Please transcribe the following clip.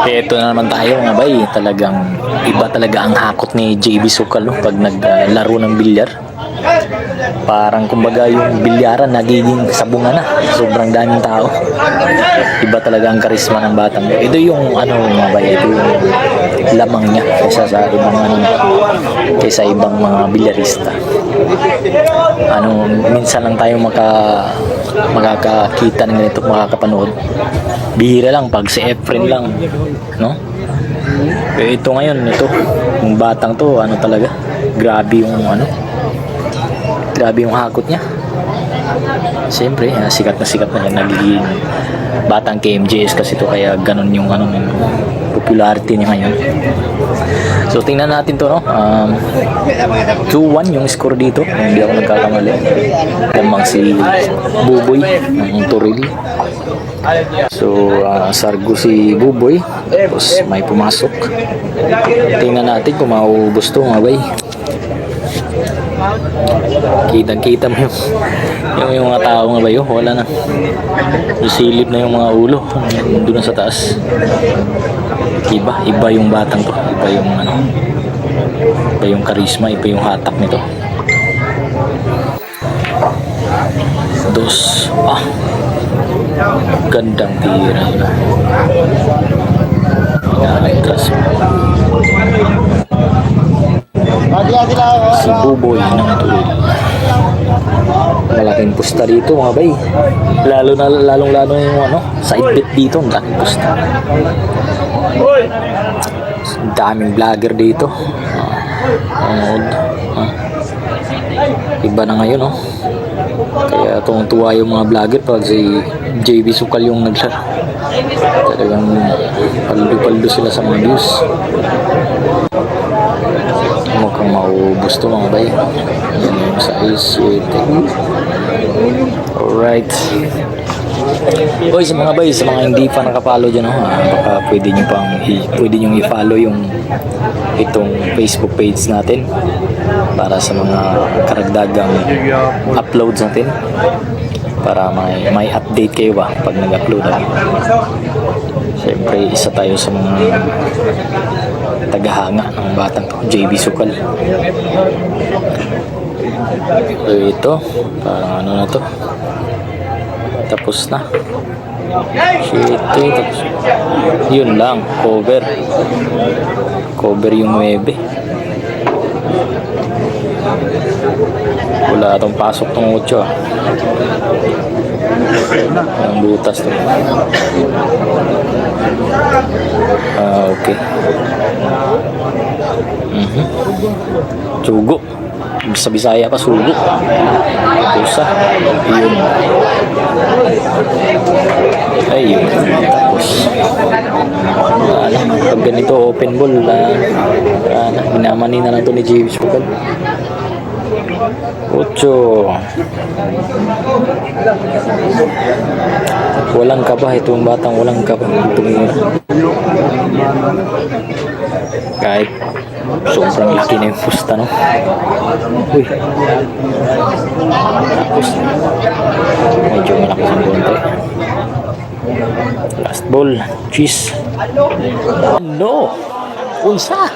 Ito na naman tayo mga bay. Talagang iba talaga ang hakot ni JB Sukal pag naglaro ng bilyar. Parang kumbaga yung bilyaran nagiging sabungan na. Sobrang daming tao. Iba talaga ang karisma ng batang. Ito yung mga bay, ito yung lamang niya kaysa ibang mga bilyarista. Minsan lang tayo makakakita ng ganito, makakapanood. Bihira lang pag si Efren lang, no? Ito ngayon, yung batang to, talaga, grabe yung hakot niya. Siyempre, sikat na yan, nagiging batang KMJS kasi to, kaya ganun yung popularity niya ngayon. So tingnan natin to, no? 2-1 yung score dito, hindi ako nagkakamali. Lamang si Buboy ng Toril. So sargo si Buboy, tapos may pumasok. Tingnan natin kung mauubos to mga bay. Kitang-kita mo yung mga tao nga ba yun, wala na. Silip na yung mga ulo doon sa taas. Iba yung batang to, iba yung karisma, iba yung hatak nito. Dos, gandang tira na. Si Buboy ng Turil. Malaking pusta dito mga bay. Lalong yung side bet dito, malaking pusta. Daming vlogger dito. Iba na ngayon, no? Kaya tuwa yung mga vlogger pag si JB Sukal yung naglaro. Talagang paldo sila sa mga views. Mukhang maubos to mga bay. Yan yung size 7. Alright. Oy, sa mga bay, sa mga hindi pa nakapollow dyan, baka pwede nyo i-follow itong Facebook page natin para sa mga karagdagang uploads natin, para may update kayo ba pag nag-upload natin. Siyempre, isa tayo sa mga tagahanga ng batang to, JB Sukal. So ito, parang na to, tapos na. Tapos yun lang, cover yung 9. Wala itong pasok tong 8 ang butas to. Okay. Sugo. Sa Bisaya pa, sugo. Pusa. Ayun. Tapos pag ganito open ball, ginamani na lang to ni James Sukal. 8. Walang kaba itong batang, walang kaba itong kahit sobrang laki na yung pusta, no? Uy. Tapos medyo malakas ang konti. Last ball, cheese. No! Unsa?